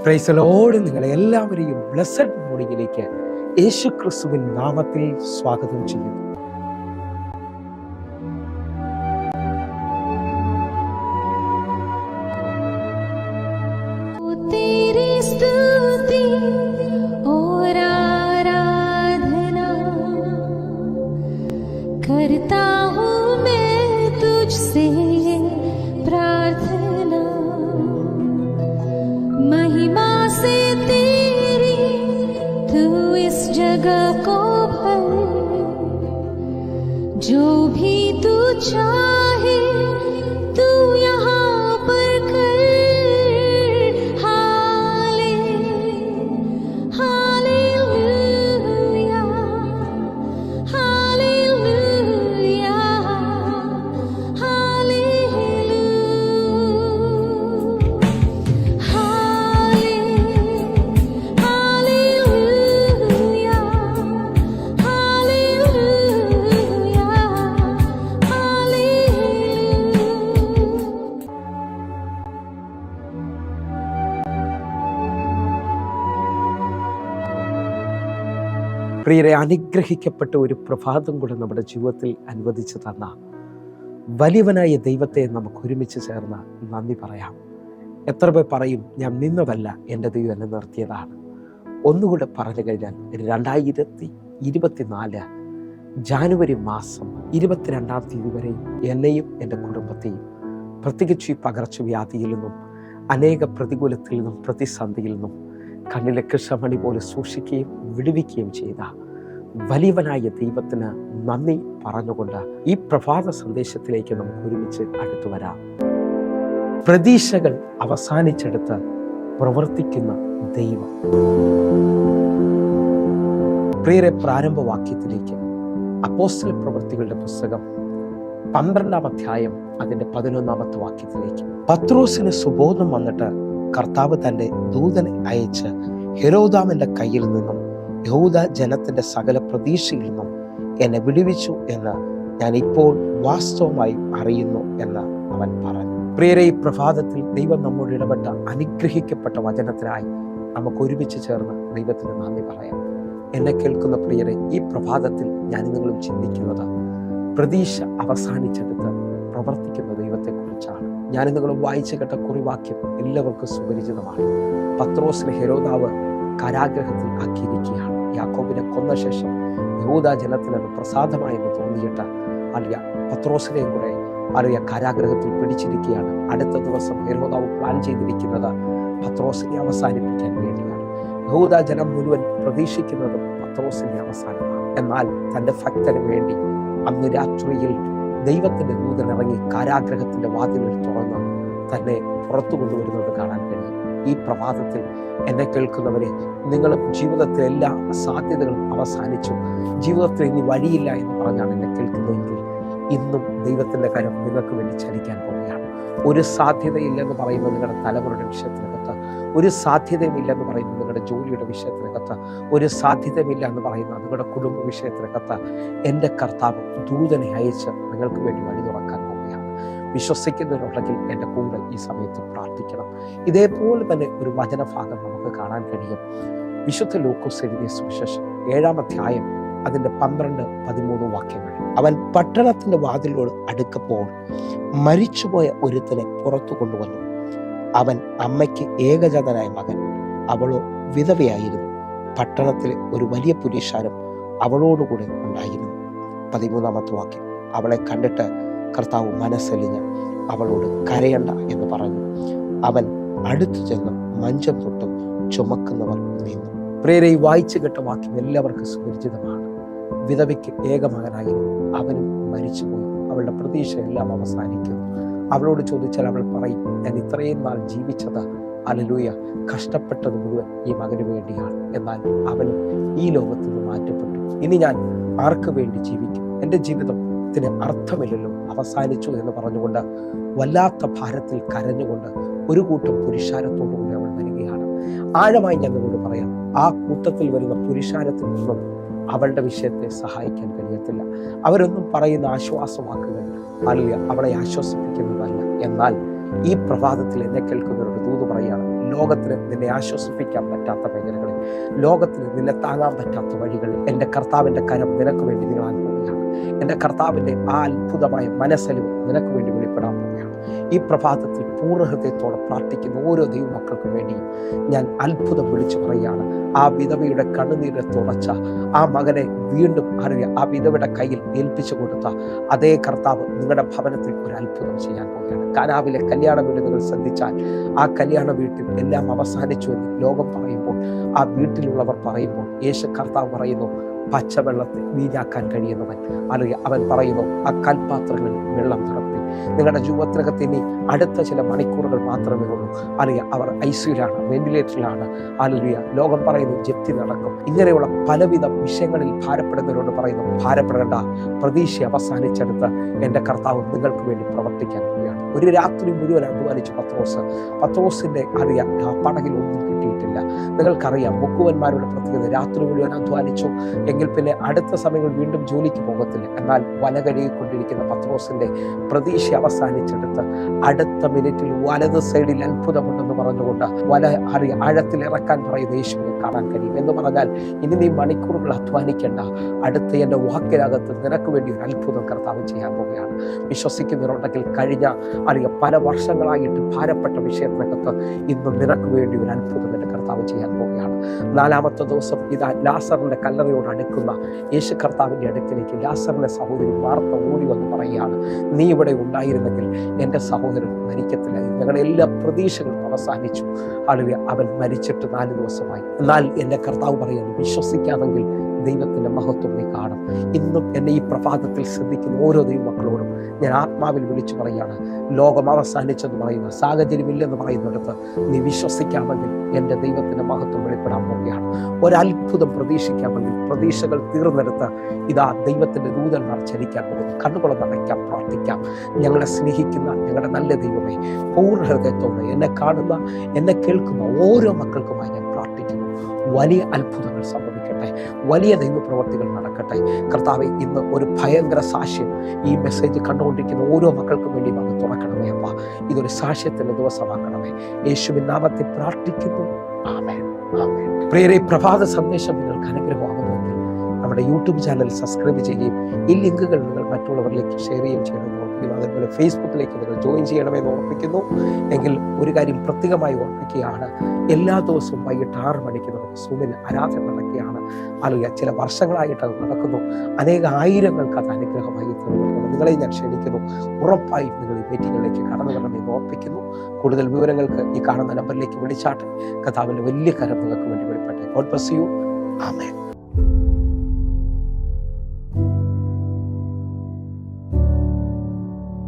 Praise the Lord. നിങ്ങളെ എല്ലാവരെയും blessed മോർണിംഗിലേക്ക് യേശു ക്രിസ്തുവിൻ നാമത്തിൽ സ്വാഗതം ചെയ്യുന്നു. करता हूँ मैं तुझसे प्रार्थना, महिमा से तेरी तू इस जगह को भर, जो भी तू चाहे तू यहाँ पर कर। हालेलुया, हालेलुया, പ്രിയരെ, അനുഗ്രഹിക്കപ്പെട്ട ഒരു പ്രഭാതം കൂടെ നമ്മുടെ ജീവിതത്തിൽ അനുവദിച്ചു തന്ന വലിയവനായ ദൈവത്തെ നമുക്ക് ഒരുമിച്ച് ചേർന്ന് നന്ദി പറയാം. എത്ര പേർ പറയും, ഞാൻ നിന്നതല്ല, എൻ്റെ ദൈവം എന്നെ നിർത്തിയതാണ്. ഒന്നുകൂടെ പറഞ്ഞു കഴിഞ്ഞാൽ 2024 ജാനുവരി മാസം 22-ാം തീയതി വരെയും എന്നെയും എൻ്റെ കുടുംബത്തെയും പ്രത്യേകിച്ച് ഈ പകർച്ചവ്യാധിയിൽ നിന്നും അനേക പ്രതികൂലത്തിൽ നിന്നും പ്രതിസന്ധിയിൽ നിന്നും കണ്ണിലെ കൃഷ്ണമണി പോലെ സൂക്ഷിക്കുകയും വിടുവിക്കുകയും ചെയ്ത വലിയവനായ ദൈവത്തിന് നന്ദി പറഞ്ഞുകൊണ്ട് ഈ പ്രഭാത സന്ദേശത്തിലേക്ക് നമുക്ക് ഒരുമിച്ച് അടുത്തു വരാം. പ്രതീക്ഷകൾ അവസാനിച്ചെടുത്ത് പ്രവർത്തിക്കുന്ന ദൈവം. പ്രിയരെ, പ്രാരംഭവാക്യത്തിലേക്ക് അപ്പോസ്തല പ്രവൃത്തികളുടെ പുസ്തകം 12-ാം അധ്യായം അതിൻ്റെ 11-ാമത്തെ വാക്യത്തിലേക്ക്. പത്രോസിന് സുബോധം വന്നിട്ട് കർത്താവ് തൻ്റെ ദൂതനെ അയച്ച് ഹെരോദാമിൻ്റെ കയ്യിൽ നിന്നും യഹൂദ ജനത്തിൻ്റെ സകല പ്രതീക്ഷയിൽ നിന്നും എന്നെ വിടുവിച്ചു എന്ന് ഞാൻ ഇപ്പോൾ വാസ്തവമായി അറിയുന്നു എന്ന് അവൻ പറഞ്ഞു. പ്രിയരെ, ഈ പ്രഭാതത്തിൽ ദൈവം നമ്മോട് ഇടപെട്ട അനുഗ്രഹിക്കപ്പെട്ട വചനത്തിനായി നമുക്ക് ഒരുമിച്ച് ചേർന്ന് ദൈവത്തിന് നന്ദി പറയാം. എന്നെ കേൾക്കുന്ന പ്രിയരെ, ഈ പ്രഭാതത്തിൽ ഞാൻ നിങ്ങളും ചിന്തിക്കുന്നത് പ്രതീക്ഷ അവസാനിച്ചെടുത്ത് പ്രവർത്തിക്കുന്ന ദൈവത്തെക്കുറിച്ചാണ്. ഞാൻ നിങ്ങൾ വായിച്ചു കേട്ട കുറിവാക്യം എല്ലാവർക്കും സുപരിചിതമാണ്. പത്രോസിനെ ഹെരോദാവ് കാരാഗ്രഹത്തിൽ ആക്കിയിരിക്കുകയാണ്. യാക്കോബിനെ കൊന്ന ശേഷം യഹൂദ ജനത്തിന് അത് പ്രസാദമായെന്ന് തോന്നിയിട്ട് പത്രോസിനെയും കൂടെ കാരാഗ്രഹത്തിൽ പിടിച്ചിരിക്കുകയാണ്. അടുത്ത ദിവസം ഹെരോദാവ് പ്ലാൻ ചെയ്തിരിക്കുന്നത് പത്രോസിനെ അവസാനിപ്പിക്കാൻ വേണ്ടിയാണ്. യഹൂദ ജനം മുഴുവൻ പ്രതീക്ഷിക്കുന്നത് പത്രോസിന്റെ അവസാനമാണ്. എന്നാൽ തൻ്റെ ഭക്തന് വേണ്ടി അന്ന് രാത്രിയിൽ ദൈവത്തിന്റെ ദൂതൻ ഇറങ്ങി കാരാഗ്രഹത്തിന്റെ വാതിലുകൾ തുറന്ന് തന്നെ പുറത്തു കൊണ്ടുവരുന്നത് കാണാൻ കഴിയും. ഈ പ്രഭാതത്തിൽ എന്നെ കേൾക്കുന്നവരെ, നിങ്ങളും ജീവിതത്തിലെ എല്ലാ സാധ്യതകളും അവസാനിച്ചു, ജീവിതത്തിൽ ഇനി വഴിയില്ല എന്ന് പറഞ്ഞാണ് എന്നെ കേൾക്കുന്നതെങ്കിൽ ഇന്നും ദൈവത്തിന്റെ കരം നിങ്ങൾക്ക് വേണ്ടി ചലിക്കാൻ പോവുകയാണ്. ഒരു സാധ്യതയില്ലെന്ന് പറയുന്നത് നിങ്ങളുടെ തലമുറയുടെ വിഷയത്തിനകത്ത്, ഒരു സാധ്യതയുമില്ലെന്ന് പറയുന്നത് നിങ്ങളുടെ ജോലിയുടെ വിഷയത്തിനകത്ത്, ഒരു സാധ്യതയുമില്ല എന്ന് പറയുന്നത് നിങ്ങളുടെ കുടുംബ വിഷയത്തിനകത്ത് എൻ്റെ കർത്താവ് ദൂതനെ അയച്ച് നിങ്ങൾക്ക് വേണ്ടി വഴി തുറക്കാൻ പോവുകയാണ്. വിശ്വസിക്കുന്നതിനുണ്ടെങ്കിൽ എൻ്റെ കൂടെ ഈ സമയത്ത് പ്രാർത്ഥിക്കണം. ഇതേപോലെ തന്നെ ഒരു വചനഭാഗം നമുക്ക് കാണാൻ കഴിയും. വിശുദ്ധ ലൂക്കോസ് എഴുതിയ സുവിശേഷം 7-ാം അധ്യായം അതിൻ്റെ 12-13 വാക്യങ്ങൾ. അവൻ പട്ടണത്തിന്റെ വാതിലോട് അടുക്കപ്പോൾ മരിച്ചുപോയ ഒരുത്തനെ പുറത്തു കൊണ്ടുവന്നു. അവൻ അമ്മയ്ക്ക് ഏകജാതനായ മകൻ, അവളോ വിധവയായിരുന്നു. പട്ടണത്തിലെ ഒരു വലിയ പുരുഷാരം അവളോടുകൂടെ ഉണ്ടായിരുന്നു. 13-ാമത്തെ വാക്യം. അവളെ കണ്ടിട്ട് കർത്താവ് മനസ്സലിഞ്ഞ് അവളോട് കരയണ്ട എന്ന് പറഞ്ഞു. അവൻ അടുത്തു ചെന്ന് മഞ്ചം തൊട്ട് ചുമക്കുന്നവർ നിന്നു. പ്രിയരെ, വായിച്ചു കേട്ട വാക്യം എല്ലാവർക്കും സുപരിചിതമാണ്. വിധവയ്ക്ക് ഏക മകനായിരുന്നു, അവനും മരിച്ചുപോയി. അവളുടെ പ്രതീക്ഷ എല്ലാം അവസാനിക്കുന്നു. അവളോട് ചോദിച്ചാൽ അവൾ പറയും, ഞാൻ ഇത്രയും നാൾ ജീവിച്ചത്, ഹല്ലേലൂയ, കഷ്ടപ്പെട്ടത് മുഴുവൻ ഈ മകന് വേണ്ടിയാണ്. എന്നാൽ അവനും ഈ ലോകത്തിൽ നിന്ന് മാറ്റപ്പെട്ടു. ഇനി ഞാൻ ആർക്ക് വേണ്ടി ജീവിക്കും? എൻ്റെ ജീവിതത്തിന് അർത്ഥമില്ലല്ലോ, അവസാനിച്ചു എന്ന് പറഞ്ഞുകൊണ്ട് വല്ലാത്ത ഭാരത്തിൽ കരഞ്ഞുകൊണ്ട് ഒരു കൂട്ടം പുരുഷാരത്തോടുകൂടി അവൾ വരികയാണ്. ആഴമായി ഞാൻ നിങ്ങളോട് പറയാം, ആ കൂട്ടത്തിൽ വരുന്ന പുരുഷാരത്തിൽ നിന്നും അവളുടെ വിഷയത്തെ സഹായിക്കാൻ കഴിയത്തില്ല. അവരൊന്നും പറയുന്ന ആശ്വാസവാക്കുകൾ അവളെ ആശ്വസിപ്പിക്കുന്നതല്ല. എന്നാൽ ഈ പ്രഭാതത്തിൽ എന്നെ കേൾക്കുന്നവരുടെ ദൂത് പറയാണ്, ലോകത്തിന് നിന്നെ ആശ്വസിപ്പിക്കാൻ പറ്റാത്ത മേഖലകളിൽ, ലോകത്തിന് നിന്നെ താങ്ങാൻ പറ്റാത്ത വഴികളിൽ എൻ്റെ കർത്താവിൻ്റെ കരം നിനക്ക് വേണ്ടി നീളാൻ പോവുകയാണ്. എൻ്റെ കർത്താവിൻ്റെ ആ അത്ഭുതമായ മനസ്സലിവ് നിനക്ക് വേണ്ടി വെളിപ്പെടാൻ പോവുകയാണ്. ഈ പ്രഭാതത്തിൽ പൂർണ്ണ ഹൃദയത്തോടെ പ്രാർത്ഥിക്കുന്ന ഓരോ ദൈവമക്കൾക്കും വേണ്ടിയും ഞാൻ അത്ഭുതം വിളിച്ചു പറയുകയാണ്. ആ വിധവയുടെ കണ്ണുനീരെ തുടച്ച ആ മകനെ വീണ്ടും ആ വിധവയുടെ കയ്യിൽ ഏൽപ്പിച്ചു കൊടുത്ത അതേ കർത്താവ് നിങ്ങളുടെ ഭവനത്തിൽ ഒരു അത്ഭുതം ചെയ്യാൻ പോവുകയാണ്. കാനാവിലെ കല്യാണ വിരുന്നുകൾ ശ്രദ്ധിച്ചാൽ ആ കല്യാണ വീട്ടിൽ എല്ലാം അവസാനിച്ചു എന്ന് ലോകം പറയുമ്പോൾ, ആ വീട്ടിലുള്ളവർ പറയുമ്പോൾ, യേശു കർത്താവ് പറയുന്നു, പച്ചവെള്ളത്തെ വീഞ്ഞാക്കാൻ കഴിയുന്നവൻ. അല്ലെങ്കിൽ അവൻ പറയുന്നു, ആ കൽപാത്രങ്ങളിൽ വെള്ളം നിറപ്പി. നിങ്ങളുടെ ജീവിതത്തിനകത്ത് ഇനി അടുത്ത ചില മണിക്കൂറുകൾ മാത്രമേ ഉള്ളൂ. അല്ലെങ്കിൽ അവർ ഐസിയുലാണ്, വെന്റിലേറ്ററിലാണ്. അല്ലെങ്കിൽ ലോകം പറയുന്നു ജപ്തി നടക്കും. ഇങ്ങനെയുള്ള പലവിധ വിഷയങ്ങളിൽ ഭാരപ്പെടുന്നവരോട് പറയുന്നു, ഭാരപ്പെടേണ്ട, പ്രതീക്ഷ അവസാനിച്ചെടുത്ത് എൻ്റെ കർത്താവ് നിങ്ങൾക്ക് വേണ്ടി പ്രവർത്തിക്കാൻ പോവുകയാണ്. ഒരു രാത്രി മുഴുവൻ അധ്വാനിച്ചു പത്രോസിന്റെ പടകിൽ ഒന്നും കിട്ടിയിട്ടില്ല. നിങ്ങൾക്കറിയാം മുക്കുവന്മാരുടെ പ്രത്യേകത, രാത്രി മുഴുവൻ അധ്വാനിച്ചു എങ്കിൽ പിന്നെ അടുത്ത സമയങ്ങളിൽ വീണ്ടും ജോലിക്ക് പോകത്തില്ല. എന്നാൽ വല കഴുകിക്കൊണ്ടിരിക്കുന്ന പത്രോസിന്റെ പ്രതീക്ഷ അവസാനിച്ചെടുത്ത് അടുത്ത മിനിറ്റിൽ വലത് സൈഡിൽ അത്ഭുതമുണ്ടെന്ന് പറഞ്ഞുകൊണ്ട് വല ആഴത്തിൽ ഇറക്കാൻ പറയുന്ന യേശുവിനെ കാണാൻ കഴിയും. എന്ന് പറഞ്ഞാൽ ഇനി നീ മണിക്കൂറുകൾ അധ്വാനിക്കേണ്ട, അടുത്ത എൻ്റെ വാക്കിനകത്ത് നിനക്ക് വേണ്ടി ഒരു അത്ഭുതം കർത്താവ് ചെയ്യാൻ പോവുകയാണ്. വിശ്വസിക്കുന്നവരുണ്ടെങ്കിൽ കഴിഞ്ഞ പല വർഷങ്ങളായിട്ട് ഭാരപ്പെട്ട വിഷയത്തിനകത്ത് ഇന്ന് നിനക്ക് വേണ്ടി ഒരു അത്ഭുതം എൻ്റെ കർത്താവ് ചെയ്യാൻ പോവുകയാണ്. 4-ാമത്തെ ദിവസം ഇതാ ലാസറിന്റെ കല്ലറയോട് അടുക്കുന്ന യേശു കർത്താവിൻ്റെ അടുക്കിലേക്ക് ലാസറിന്റെ സഹോദരി മാർത്ത ഓടി വന്ന് പറയുകയാണ്, നീ ഇവിടെ ഉണ്ടായിരുന്നെങ്കിൽ എൻ്റെ സഹോദരൻ മരിക്കത്തില്ലായിരുന്നു. ഞങ്ങളുടെ എല്ലാ പ്രതീക്ഷകളും അവസാനിച്ചു. അവൻ മരിച്ചിട്ട് 4 ദിവസമായി. എന്നാൽ എൻ്റെ കർത്താവ് പറയുന്നു, വിശ്വസിക്കാമെങ്കിൽ ദൈവത്തിൻ്റെ മഹത്വം നീ കാണും. ഇന്നും എന്നെ ഈ പ്രഭാതത്തിൽ ശ്രദ്ധിക്കുന്ന ഓരോ ദൈവമക്കളോടും ഞാൻ ആത്മാവിൽ വിളിച്ചു പറയുകയാണ്, ലോകം അവസാനിച്ചെന്ന് പറയുന്ന സാഹചര്യമില്ലെന്ന് പറയുന്നിടത്ത് നീ വിശ്വസിക്കാമെങ്കിൽ എൻ്റെ ദൈവത്തിൻ്റെ മഹത്വം വെളിപ്പെടാൻ പോവുകയാണ്. ഒരത്ഭുതം പ്രതീക്ഷിക്കാമെങ്കിൽ പ്രതീക്ഷകൾ തീർന്നെടുത്ത് ഇതാ ദൈവത്തിൻ്റെ ദൂതന്മാർ ചലിക്കാൻ പോകുന്നു. കണ്ണുകളൊന്ന് അടയ്ക്കാം, പ്രാർത്ഥിക്കാം. ഞങ്ങളെ സ്നേഹിക്കുന്ന ഞങ്ങളുടെ നല്ല ദൈവമേ, പൂർണ്ണ ഹൃദയത്തോടെ എന്നെ കാണുന്ന എന്നെ കേൾക്കുന്ന ഓരോ മക്കൾക്കുമായി ഞാൻ പ്രാർത്ഥിക്കുന്നു. വലിയ അത്ഭുതങ്ങൾ സംഭവിക്കട്ടെ, വലിയ ദൈവപ്രവർത്തികൾ നടക്കട്ടെ. കർത്താവെ, ഇന്ന് ഒരു ഭയങ്കര സാക്ഷ്യം ഈ മെസ്സേജ് കണ്ടുകൊണ്ടിരിക്കുന്ന ഓരോ മക്കൾക്കും വേണ്ടി വന്ന് തുറക്കണമേ അപ്പ. ഇതൊരു സാക്ഷ്യത്തിന്റെ ദിവസമാക്കണമേ. യേശുവിൻ നാമത്തിൽ പ്രാർത്ഥിക്കുന്നു. ആമേൻ, ആമേൻ. പ്രിയരെ, പ്രഭാത സന്ദേശം നിങ്ങൾക്ക് അനുഗ്രഹമാകുന്നുവെങ്കിൽ നമ്മുടെ യൂട്യൂബ് ചാനൽ സബ്സ്ക്രൈബ് ചെയ്യുകയും ഈ ലിങ്കുകൾ നിങ്ങൾ മറ്റുള്ളവരിലേക്ക് ഷെയർ ചെയ്യുകയും ചെയ്യണമെന്ന് ഓർപ്പിക്കുന്നു. അതേപോലെ ഫേസ്ബുക്കിലേക്ക് നിങ്ങൾ ജോയിൻ ചെയ്യണമെന്ന് ഓർപ്പിക്കുന്നു. എങ്കിൽ ഒരു കാര്യം പ്രത്യേകമായി ഓർപ്പിക്കുകയാണ്, എല്ലാ ദിവസവും വൈകിട്ട് 6 മണിക്ക് നമുക്ക് സൂമിൽ ആരാധന നടക്കുകയാണ്. അല്ലെങ്കിൽ ചില വർഷങ്ങളായിട്ട് അത് നടക്കുന്നു. ആയിരങ്ങൾക്ക് അത് അനുഗ്രഹമായി തീർന്നിട്ടുണ്ട്. നിങ്ങളെ ഞാൻ ക്ഷണിക്കുന്നു, ഉറപ്പായും നിങ്ങൾ ഈ മീറ്റിങ്ങിലേക്ക് കടന്നു വരണമെന്ന് ഓർപ്പിക്കുന്നു. കൂടുതൽ വിവരങ്ങൾക്ക് ഈ കാണുന്ന നമ്പറിലേക്ക് വിളിച്ചാട്ടെ. കർത്താവിന്റെ വലിയ കരം നിങ്ങൾക്ക് വേണ്ടി വെളിപ്പെട്ടെ. God bless you. ആമേൻ.